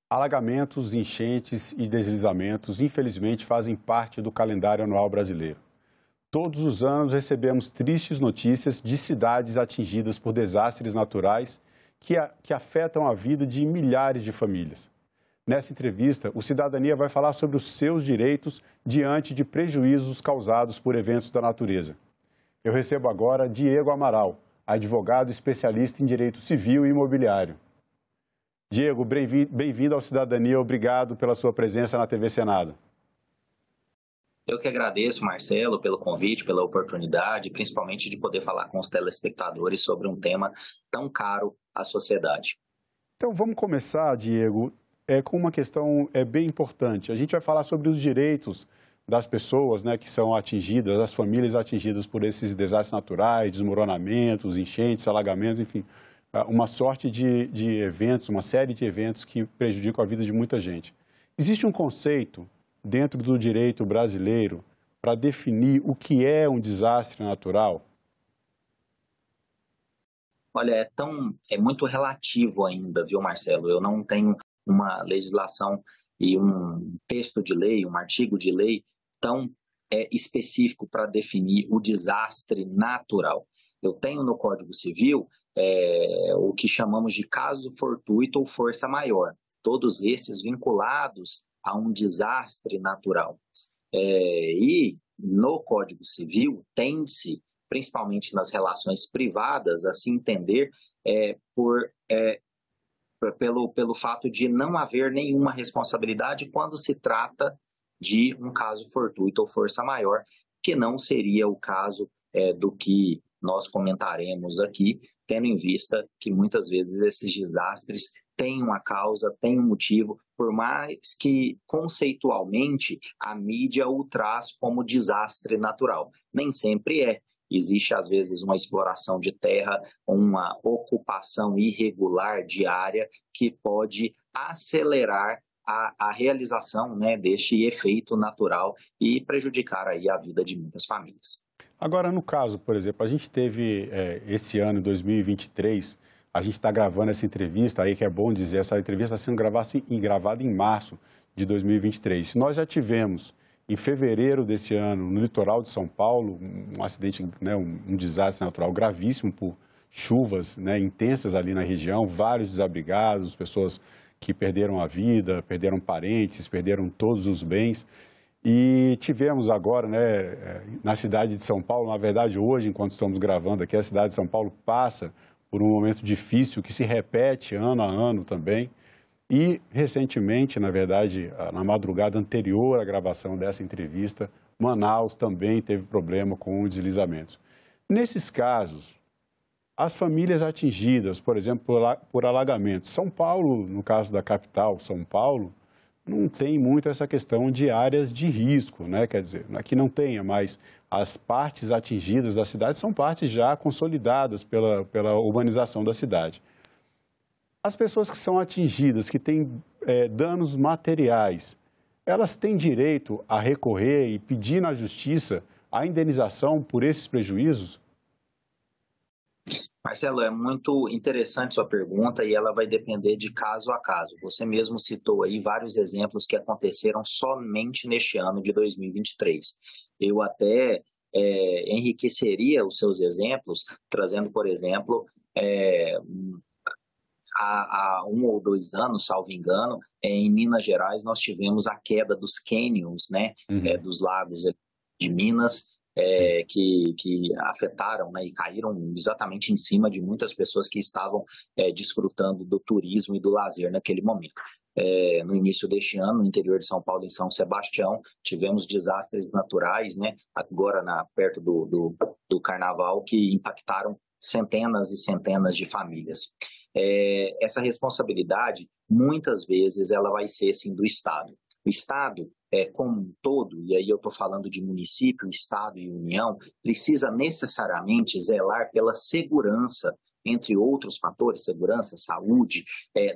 Alagamentos, enchentes e deslizamentos, infelizmente, fazem parte do calendário anual brasileiro. Todos os anos recebemos tristes notícias de cidades atingidas por desastres naturais que afetam a vida de milhares de famílias. Nessa entrevista, o Cidadania vai falar sobre os seus direitos diante de prejuízos causados por eventos da natureza. Eu recebo agora Diego Amaral, advogado especialista em direito civil e imobiliário. Diego, bem-vindo ao Cidadania, obrigado pela sua presença na TV Senado. Eu que agradeço, Marcelo, pelo convite, pela oportunidade, principalmente de poder falar com os telespectadores sobre um tema tão caro à sociedade. Então vamos começar, Diego, com uma questão bem importante. A gente vai falar sobre os direitos das pessoas, né, que são atingidas, das famílias atingidas por esses desastres naturais, desmoronamentos, enchentes, alagamentos, enfim, uma sorte de eventos, uma série de eventos que prejudicam a vida de muita gente. Existe um conceito dentro do direito brasileiro para definir o que é um desastre natural? Olha, é muito relativo ainda, viu, Marcelo? Eu não tenho uma legislação e um texto de lei, um artigo de lei tão específico para definir o desastre natural. Eu tenho no Código Civil o que chamamos de caso fortuito ou força maior, todos esses vinculados a um desastre natural. E no Código Civil tende-se, principalmente nas relações privadas, a se entender pelo fato de não haver nenhuma responsabilidade quando se trata de um caso fortuito ou força maior, que não seria o caso do que nós comentaremos aqui, tendo em vista que muitas vezes esses desastres têm uma causa, têm um motivo, por mais que conceitualmente a mídia o traz como desastre natural. Nem sempre é. Existe, às vezes, uma exploração de terra, uma ocupação irregular de área que pode acelerar a realização, né, deste efeito natural e prejudicar aí a vida de muitas famílias. Agora, no caso, por exemplo, a gente teve esse ano, 2023, a gente está gravando essa entrevista, aí que é bom dizer, essa entrevista está sendo gravada em março de 2023. Nós já tivemos, em fevereiro desse ano, no litoral de São Paulo, um acidente, né, um desastre natural gravíssimo por chuvas, né, intensas ali na região, vários desabrigados, pessoas que perderam a vida, perderam parentes, perderam todos os bens. E tivemos agora, né, na cidade de São Paulo, na verdade hoje, enquanto estamos gravando aqui, a cidade de São Paulo passa por um momento difícil que se repete ano a ano também. E recentemente, na verdade, na madrugada anterior à gravação dessa entrevista, Manaus também teve problema com os deslizamentos. Nesses casos, as famílias atingidas, por exemplo, por alagamentos, São Paulo, no caso da capital, São Paulo, não tem muito essa questão de áreas de risco, né? Quer dizer, não é que não tenha, mas as partes atingidas da cidade são partes já consolidadas pela urbanização da cidade. As pessoas que são atingidas, que têm danos materiais, elas têm direito a recorrer e pedir na justiça a indenização por esses prejuízos? Marcelo, é muito interessante sua pergunta e ela vai depender de caso a caso. Você mesmo citou aí vários exemplos que aconteceram somente neste ano de 2023. Eu até enriqueceria os seus exemplos, trazendo, por exemplo, há 1 ou 2 anos, salvo engano, em Minas Gerais nós tivemos a queda dos cânions, né, dos lagos de Minas, que afetaram, né, e caíram exatamente em cima de muitas pessoas que estavam desfrutando do turismo e do lazer naquele momento. No início deste ano, no interior de São Paulo, em São Sebastião, tivemos desastres naturais, né, agora perto do Carnaval, que impactaram centenas e centenas de famílias. Essa responsabilidade, muitas vezes, ela vai ser, sim, do Estado. O Estado, como um todo, e aí eu estou falando de município, Estado e União, precisa necessariamente zelar pela segurança, entre outros fatores, segurança, saúde,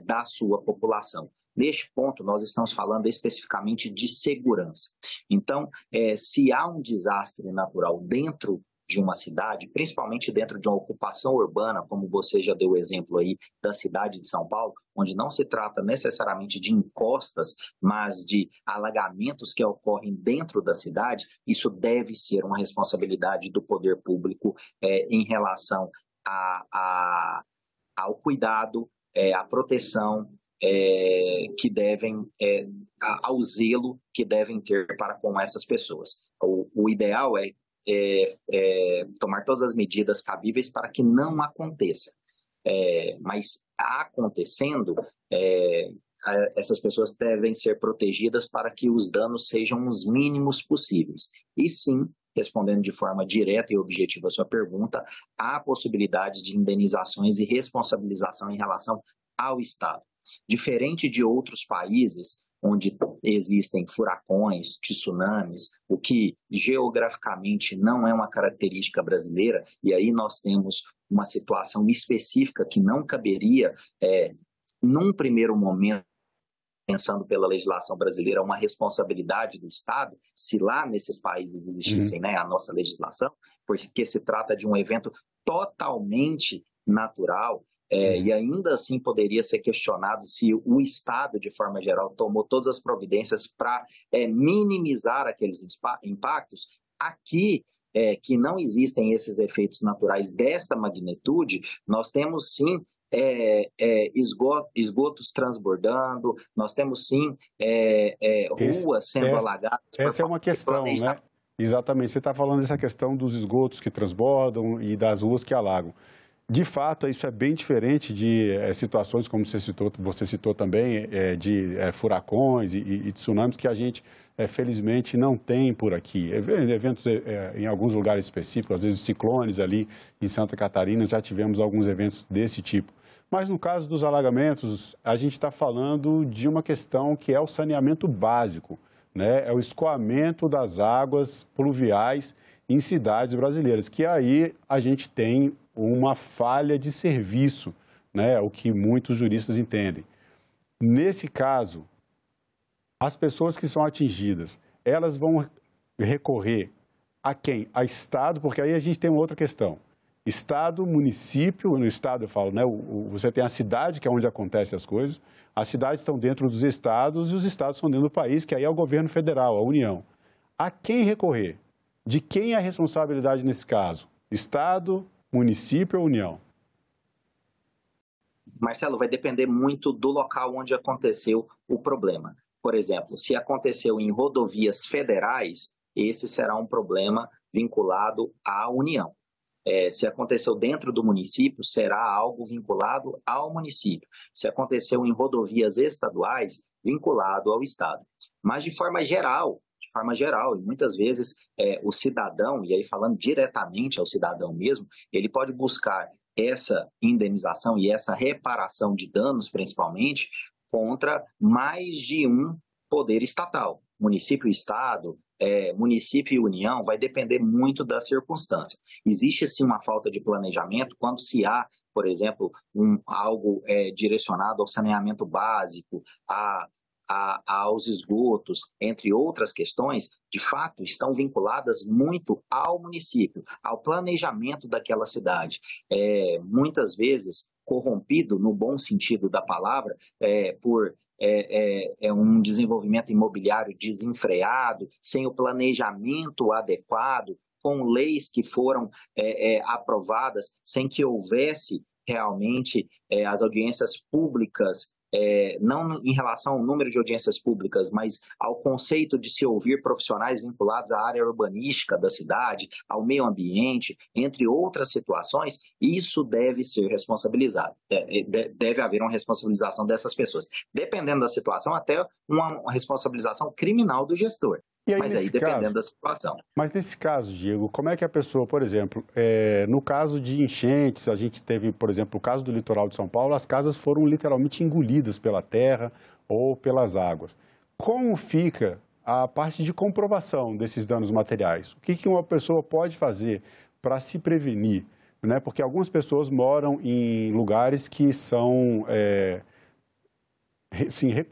da sua população. Neste ponto, nós estamos falando especificamente de segurança. Então, se há um desastre natural dentro de uma cidade, principalmente dentro de uma ocupação urbana, como você já deu o exemplo aí da cidade de São Paulo, onde não se trata necessariamente de encostas, mas de alagamentos que ocorrem dentro da cidade, isso deve ser uma responsabilidade do poder público em relação ao cuidado, à proteção, que devem, ao zelo que devem ter para com essas pessoas. O ideal é tomar todas as medidas cabíveis para que não aconteça. Mas acontecendo, essas pessoas devem ser protegidas para que os danos sejam os mínimos possíveis. E sim, respondendo de forma direta e objetiva a sua pergunta, há possibilidade de indenizações e responsabilização em relação ao Estado. Diferente de outros países, onde existem furacões, tsunamis, o que geograficamente não é uma característica brasileira, e aí nós temos uma situação específica que não caberia, num primeiro momento, pensando pela legislação brasileira, uma responsabilidade do Estado, se lá nesses países existissem a nossa legislação, porque se trata de um evento totalmente natural, e ainda assim poderia ser questionado se o Estado, de forma geral, tomou todas as providências para minimizar aqueles impactos. Aqui, que não existem esses efeitos naturais desta magnitude, nós temos sim esgotos transbordando, nós temos sim ruas sendo alagadas. Essa é uma questão, né? Exatamente, você está falando dessa questão dos esgotos que transbordam e das ruas que alagam. De fato, isso é bem diferente de situações, como você citou também, de furacões e tsunamis, que a gente, felizmente, não tem por aqui. Eventos em alguns lugares específicos, às vezes ciclones ali em Santa Catarina, já tivemos alguns eventos desse tipo. Mas no caso dos alagamentos, a gente está falando de uma questão que é o saneamento básico, né? É o escoamento das águas pluviais em cidades brasileiras, que aí a gente tem uma falha de serviço, né? O que muitos juristas entendem. Nesse caso, as pessoas que são atingidas, elas vão recorrer a quem? A Estado, porque aí a gente tem uma outra questão. Estado, município, no Estado eu falo, né? Você tem a cidade, que é onde acontecem as coisas, as cidades estão dentro dos estados e os estados estão dentro do país, que aí é o governo federal, a União. A quem recorrer? De quem é a responsabilidade nesse caso? Estado, município ou União? Marcelo, vai depender muito do local onde aconteceu o problema. Por exemplo, se aconteceu em rodovias federais, esse será um problema vinculado à União. Se aconteceu dentro do município, será algo vinculado ao município. Se aconteceu em rodovias estaduais, vinculado ao Estado. Mas de forma geral, e muitas vezes o cidadão, e aí falando diretamente ao cidadão mesmo, ele pode buscar essa indenização e essa reparação de danos, principalmente, contra mais de um poder estatal. Município e Estado, município e União, vai depender muito da circunstância. Existe sim uma falta de planejamento quando se há, por exemplo, algo direcionado ao saneamento básico, aos esgotos, entre outras questões, de fato, estão vinculadas muito ao município, ao planejamento daquela cidade. Muitas vezes corrompido, no bom sentido da palavra, por um desenvolvimento imobiliário desenfreado, sem o planejamento adequado, com leis que foram aprovadas sem que houvesse realmente as audiências públicas, não em relação ao número de audiências públicas, mas ao conceito de se ouvir profissionais vinculados à área urbanística da cidade, ao meio ambiente, entre outras situações, isso deve ser responsabilizado. Deve haver uma responsabilização dessas pessoas. Dependendo da situação, até uma responsabilização criminal do gestor. Mas aí dependendo da situação. Mas nesse caso, Diego, como é que a pessoa, por exemplo, no caso de enchentes, a gente teve, por exemplo, o caso do litoral de São Paulo, as casas foram literalmente engolidas pela terra ou pelas águas. Como fica a parte de comprovação desses danos materiais? O que uma pessoa pode fazer para se prevenir? Né? Porque algumas pessoas moram em lugares que são,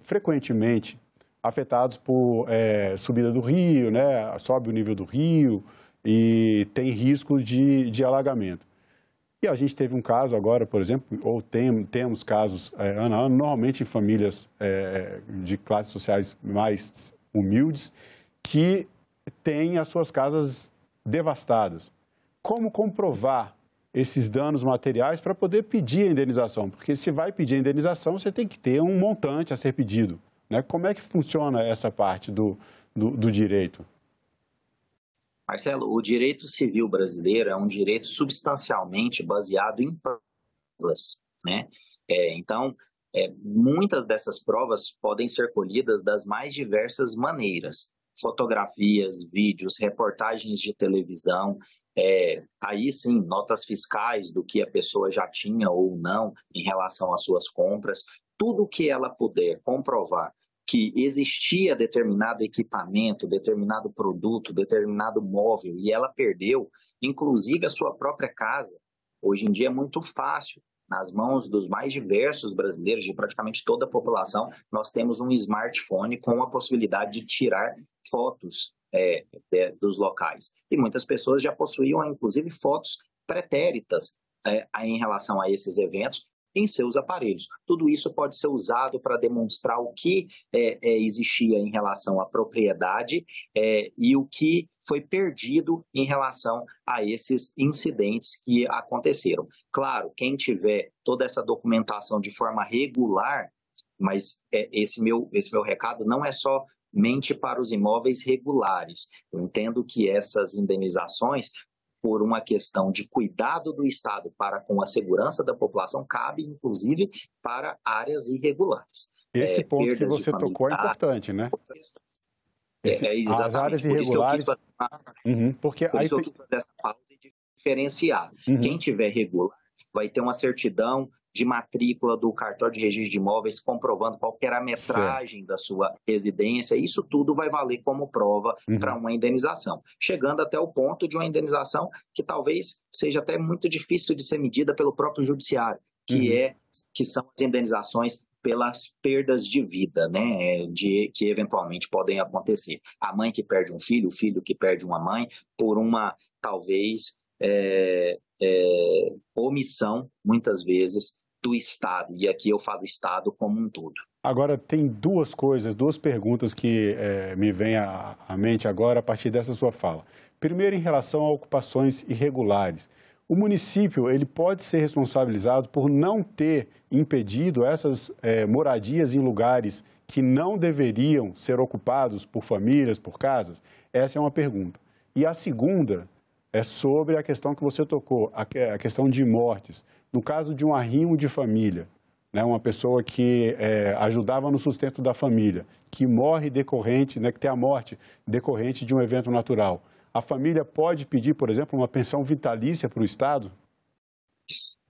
frequentemente afetados por subida do rio, né? Sobe o nível do rio, e tem risco de alagamento. E a gente teve um caso agora, por exemplo, ou temos casos ano a ano, normalmente em famílias de classes sociais mais humildes, que têm as suas casas devastadas. Como comprovar esses danos materiais para poder pedir a indenização? Porque se vai pedir a indenização, você tem que ter um montante a ser pedido, né? Como é que funciona essa parte do direito? Marcelo, o direito civil brasileiro é um direito substancialmente baseado em provas, né? Então, muitas dessas provas podem ser colhidas das mais diversas maneiras. Fotografias, vídeos, reportagens de televisão, aí sim, notas fiscais do que a pessoa já tinha ou não em relação às suas compras, tudo que ela puder comprovar que existia determinado equipamento, determinado produto, determinado móvel e ela perdeu, inclusive a sua própria casa. Hoje em dia é muito fácil, nas mãos dos mais diversos brasileiros, de praticamente toda a população, nós temos um smartphone com a possibilidade de tirar fotos dos locais. E muitas pessoas já possuíam, inclusive, fotos pretéritas em relação a esses eventos, em seus aparelhos. Tudo isso pode ser usado para demonstrar o que existia em relação à propriedade e o que foi perdido em relação a esses incidentes que aconteceram. Claro, quem tiver toda essa documentação de forma regular, mas esse meu recado não é somente para os imóveis regulares. Eu entendo que essas indenizações, por uma questão de cuidado do Estado para com a segurança da população, cabe, inclusive, para áreas irregulares. Esse ponto que você tocou é importante, né? As áreas irregulares... Por isso eu quis fazer essa pausa e diferenciar. Quem tiver regular vai ter uma certidão de matrícula do cartório de registro de imóveis comprovando qual era a metragem da sua residência. Isso tudo vai valer como prova para uma indenização, chegando até o ponto de uma indenização que talvez seja até muito difícil de ser medida pelo próprio judiciário, que são as indenizações pelas perdas de vida, né, que eventualmente podem acontecer. A mãe que perde um filho, o filho que perde uma mãe, por uma, talvez, omissão, muitas vezes, do Estado. E aqui eu falo Estado como um todo. Agora, tem duas perguntas que me vêm à mente agora a partir dessa sua fala. Primeiro, em relação a ocupações irregulares. O município ele pode ser responsabilizado por não ter impedido essas moradias em lugares que não deveriam ser ocupados por famílias, por casas? Essa é uma pergunta. E a segunda é sobre a questão que você tocou, a questão de mortes. No caso de um arrimo de família, né, uma pessoa que ajudava no sustento da família, que morre decorrente, né, que tem a morte decorrente de um evento natural, a família pode pedir, por exemplo, uma pensão vitalícia para o Estado?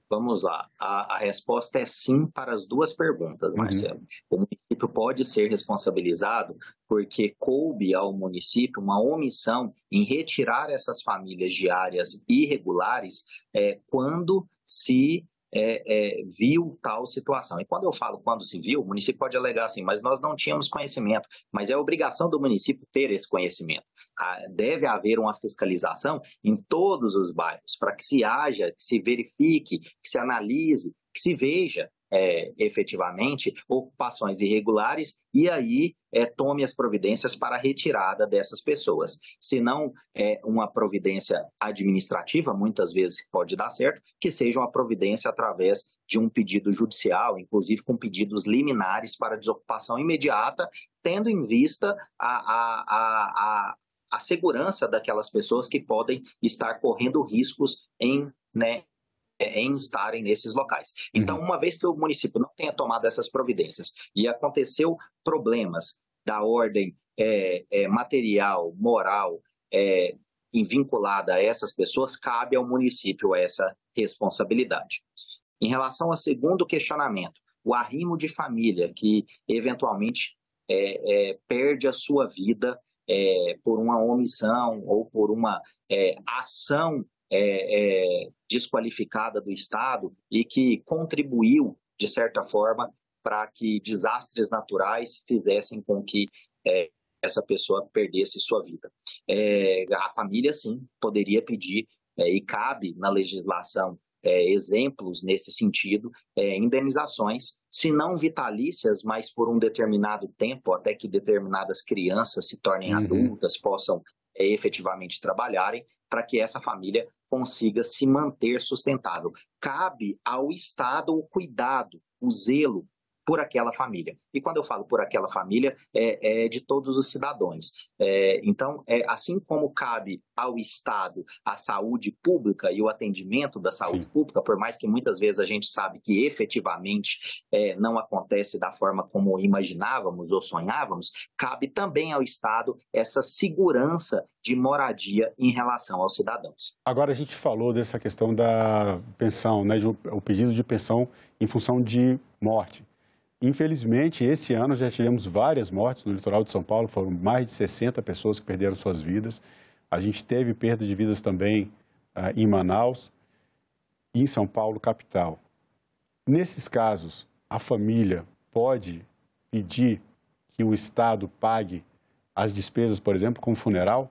Vamos lá. A resposta é sim para as duas perguntas, Marcelo. O município pode ser responsabilizado porque coube ao município uma omissão em retirar essas famílias de áreas irregulares quando se viu tal situação. E quando eu falo quando se viu, o município pode alegar assim, mas nós não tínhamos conhecimento. Mas é obrigação do município ter esse conhecimento. Deve haver uma fiscalização em todos os bairros para que se haja, que se verifique, que se analise, que se veja efetivamente ocupações irregulares e aí tome as providências para a retirada dessas pessoas. Se não uma providência administrativa, muitas vezes pode dar certo, que seja uma providência através de um pedido judicial, inclusive com pedidos liminares para desocupação imediata, tendo em vista a segurança daquelas pessoas que podem estar correndo riscos em estarem nesses locais. Então, uma vez que o município não tenha tomado essas providências e aconteceu problemas da ordem material, moral, vinculada a essas pessoas, cabe ao município essa responsabilidade. Em relação ao segundo questionamento, o arrimo de família que eventualmente perde a sua vida por uma omissão ou por uma ação desqualificada do Estado e que contribuiu, de certa forma, para que desastres naturais fizessem com que essa pessoa perdesse sua vida. A família, sim, poderia pedir, e cabe na legislação exemplos nesse sentido, indenizações, se não vitalícias, mas por um determinado tempo, até que determinadas crianças se tornem adultas, possam efetivamente trabalharem, para que essa família consiga se manter sustentável. Cabe ao Estado o cuidado, o zelo por aquela família. E quando eu falo por aquela família, é de todos os cidadãos. Então, assim como cabe ao Estado a saúde pública e o atendimento da saúde pública, por mais que muitas vezes a gente sabe que efetivamente não acontece da forma como imaginávamos ou sonhávamos, cabe também ao Estado essa segurança de moradia em relação aos cidadãos. Agora, a gente falou dessa questão da pensão, né, o pedido de pensão em função de morte. Infelizmente, esse ano já tivemos várias mortes no litoral de São Paulo, foram mais de 60 pessoas que perderam suas vidas. A gente teve perda de vidas também em Manaus e em São Paulo, capital. Nesses casos, a família pode pedir que o Estado pague as despesas, por exemplo, com funeral?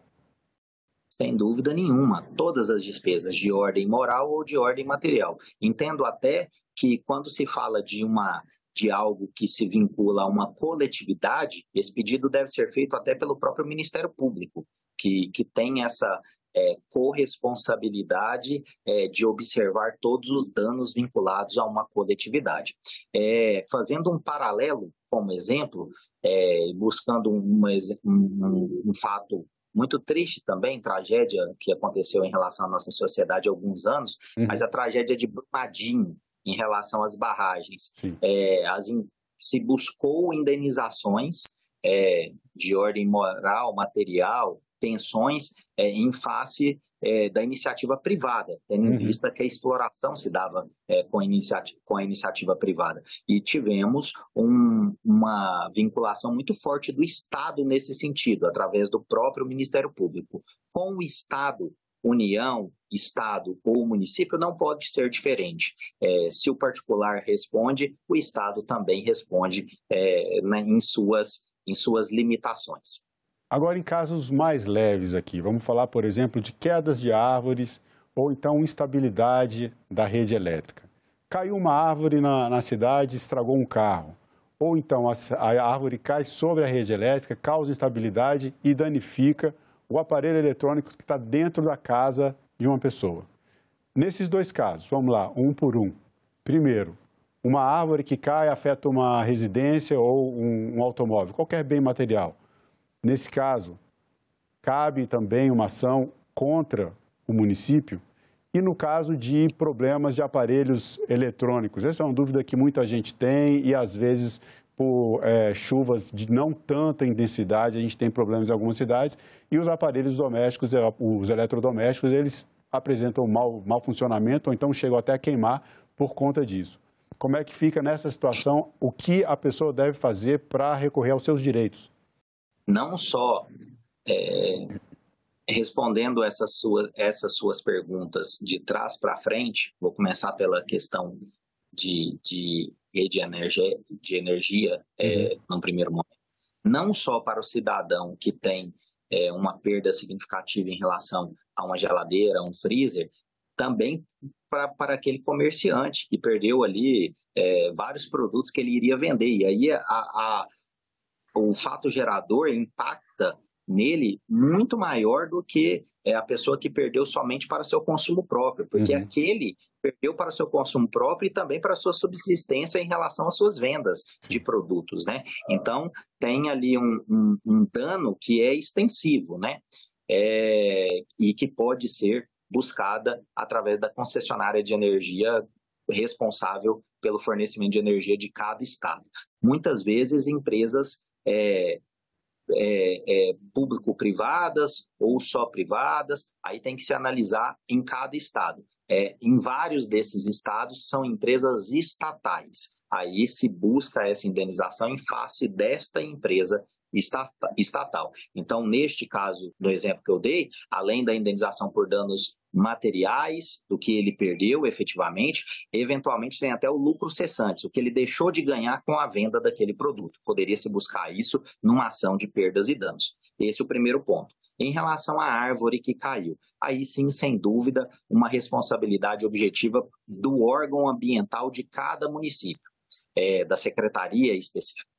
Sem dúvida nenhuma, todas as despesas de ordem moral ou de ordem material. Entendo até que quando se fala de algo que se vincula a uma coletividade, esse pedido deve ser feito até pelo próprio Ministério Público, que tem essa corresponsabilidade de observar todos os danos vinculados a uma coletividade. Fazendo um paralelo, como exemplo, buscando um fato muito triste também, tragédia que aconteceu em relação à nossa sociedade há alguns anos, mas a tragédia de Brumadinho, em relação às barragens. Se buscou indenizações de ordem moral, material, pensões em face da iniciativa privada, tendo em vista que a exploração se dava com a iniciativa privada. E tivemos uma vinculação muito forte do Estado nesse sentido, através do próprio Ministério Público. Com o Estado, União, Estado ou município não pode ser diferente. Se o particular responde, o Estado também responde em suas limitações. Agora, em casos mais leves aqui, vamos falar, por exemplo, de quedas de árvores ou então instabilidade da rede elétrica. Caiu uma árvore na cidade, estragou um carro. Ou então a árvore cai sobre a rede elétrica, causa instabilidade e danifica o aparelho eletrônico que está dentro da casa de uma pessoa. Nesses dois casos, vamos lá, um por um. Primeiro, uma árvore que cai afeta uma residência ou um automóvel, qualquer bem material. Nesse caso, cabe também uma ação contra o município e no caso de problemas de aparelhos eletrônicos. Essa é uma dúvida que muita gente tem e às vezes por chuvas de não tanta intensidade, a gente tem problemas em algumas cidades e os aparelhos domésticos, os eletrodomésticos, eles apresentam mau funcionamento ou então chegam até a queimar por conta disso. Como é que fica nessa situação? O que a pessoa deve fazer para recorrer aos seus direitos? Não só respondendo essas suas perguntas de trás para frente, vou começar pela questão de rede de energia no primeiro momento. Não só para o cidadão que tem uma perda significativa em relação a uma geladeira, um freezer, também para aquele comerciante que perdeu ali vários produtos que ele iria vender. E aí o fato gerador impacta nele muito maior do que a pessoa que perdeu somente para seu consumo próprio, porque aquele perdeu para seu consumo próprio e também para sua subsistência em relação às suas vendas de produtos, né? Então, tem ali um dano que é extensivo, né? E que pode ser buscada através da concessionária de energia responsável pelo fornecimento de energia de cada estado. Muitas vezes, empresas público-privadas ou só privadas, aí tem que se analisar em cada estado. Em vários desses estados são empresas estatais. Aí se busca essa indenização em face desta empresa estatal. Então, neste caso, do exemplo que eu dei, além da indenização por danos materiais, do que ele perdeu efetivamente, eventualmente tem até o lucro cessante, o que ele deixou de ganhar com a venda daquele produto. Poderia se buscar isso numa ação de perdas e danos. Esse é o primeiro ponto. Em relação à árvore que caiu, aí sim, sem dúvida, uma responsabilidade objetiva do órgão ambiental de cada município, da secretaria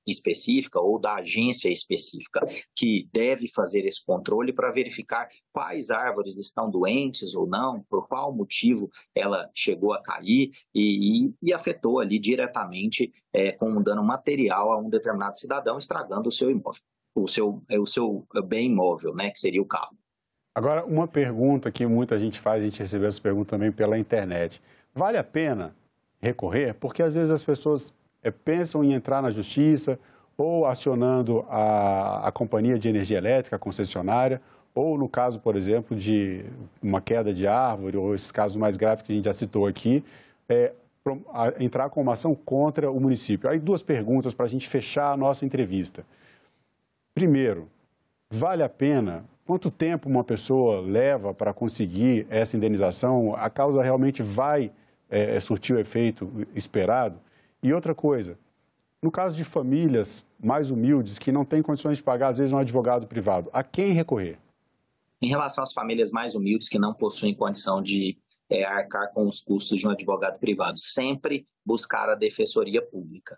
específica ou da agência específica, que deve fazer esse controle para verificar quais árvores estão doentes ou não, por qual motivo ela chegou a cair e afetou ali diretamente com um dano material a um determinado cidadão, estragando o seu imóvel, o seu bem imóvel, né, que seria o carro. Agora, uma pergunta que muita gente faz, a gente recebeu essa pergunta também pela internet. Vale a pena recorrer? Porque às vezes as pessoas pensam em entrar na justiça ou acionando a companhia de energia elétrica, a concessionária, ou no caso, por exemplo, de uma queda de árvore, ou esses casos mais graves que a gente já citou aqui, entrar com uma ação contra o município. Aí duas perguntas para a gente fechar a nossa entrevista. Primeiro, vale a pena? Quanto tempo uma pessoa leva para conseguir essa indenização? A causa realmente vai surtir o efeito esperado? E outra coisa, no caso de famílias mais humildes que não têm condições de pagar, às vezes, um advogado privado, a quem recorrer? Em relação às famílias mais humildes que não possuem condição de arcar com os custos de um advogado privado, sempre buscar a defensoria pública,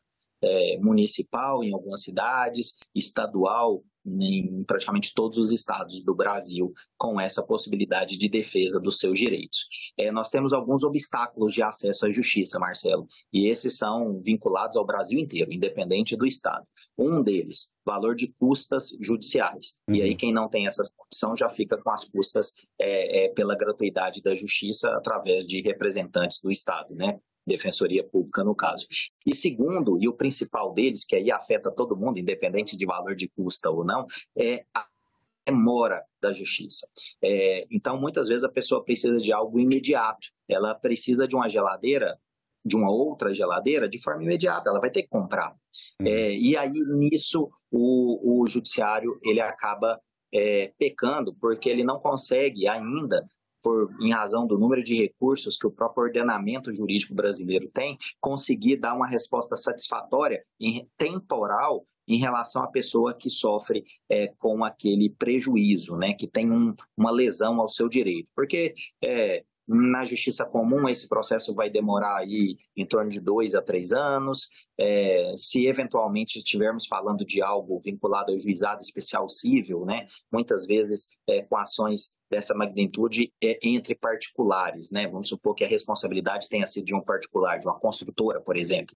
municipal em algumas cidades, estadual em praticamente todos os estados do Brasil, com essa possibilidade de defesa dos seus direitos. Nós temos alguns obstáculos de acesso à justiça, Marcelo, e esses são vinculados ao Brasil inteiro, independente do estado. Um deles, valor de custas judiciais. E aí quem não tem essa condição já fica com as custas pela gratuidade da justiça através de representantes do estado, né? Defensoria Pública, no caso. E segundo, e o principal deles, que aí afeta todo mundo, independente de valor de custa ou não, é a demora da justiça. Então, muitas vezes a pessoa precisa de algo imediato. Ela precisa de uma geladeira, de uma outra geladeira, de forma imediata. Ela vai ter que comprar. E aí, nisso, o judiciário ele acaba pecando, porque ele não consegue ainda, em razão do número de recursos que o próprio ordenamento jurídico brasileiro tem, conseguir dar uma resposta satisfatória temporal em relação à pessoa que sofre com aquele prejuízo, né, que tem uma lesão ao seu direito. Porque na justiça comum esse processo vai demorar aí em torno de 2 a 3 anos. Se eventualmente estivermos falando de algo vinculado ao juizado especial civil, né, muitas vezes com ações dessa magnitude entre particulares, né? Vamos supor que a responsabilidade tenha sido de um particular, de uma construtora, por exemplo.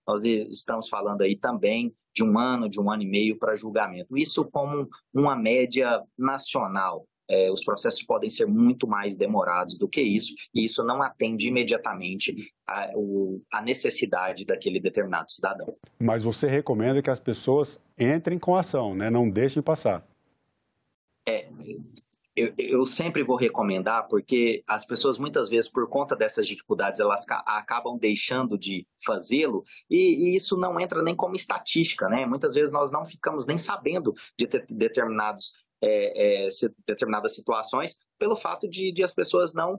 Nós estamos falando aí também de 1 ano, de 1 ano e meio para julgamento. Isso como uma média nacional. Os processos podem ser muito mais demorados do que isso, e isso não atende imediatamente a necessidade daquele determinado cidadão. Mas você recomenda que as pessoas entrem com ação, né? Não deixem passar. Eu sempre vou recomendar, porque as pessoas muitas vezes, por conta dessas dificuldades, elas acabam deixando de fazê-lo, e isso não entra nem como estatística, né? Muitas vezes nós não ficamos nem sabendo de determinadas situações, pelo fato de as pessoas não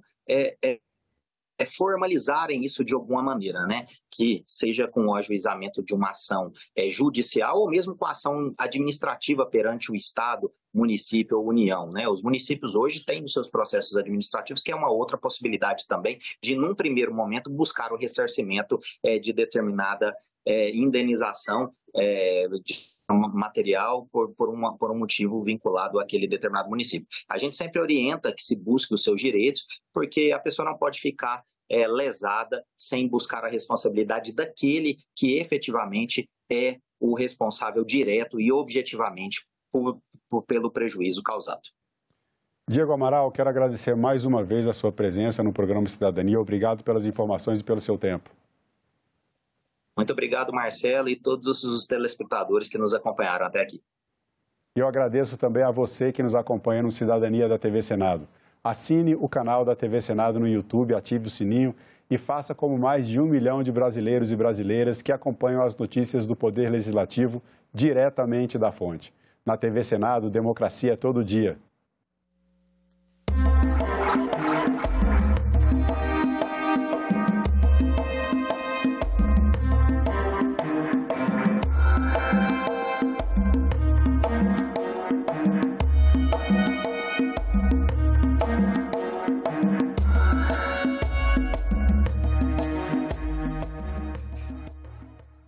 formalizarem isso de alguma maneira, né? Que seja com o ajuizamento de uma ação judicial ou mesmo com a ação administrativa perante o Estado, município ou União, né? Os municípios hoje têm os seus processos administrativos, que é uma outra possibilidade também de, num primeiro momento, buscar o ressarcimento de determinada indenização de material por um motivo vinculado àquele determinado município. A gente sempre orienta que se busque os seus direitos, porque a pessoa não pode ficar lesada sem buscar a responsabilidade daquele que efetivamente é o responsável direto e objetivamente pelo prejuízo causado. Diego Amaral, quero agradecer mais uma vez a sua presença no programa Cidadania. Obrigado pelas informações e pelo seu tempo. Muito obrigado, Marcelo, e todos os telespectadores que nos acompanharam até aqui. Eu agradeço também a você que nos acompanha no Cidadania da TV Senado. Assine o canal da TV Senado no YouTube, ative o sininho e faça como mais de 1 milhão de brasileiros e brasileiras que acompanham as notícias do Poder Legislativo diretamente da fonte. Na TV Senado, democracia é todo dia.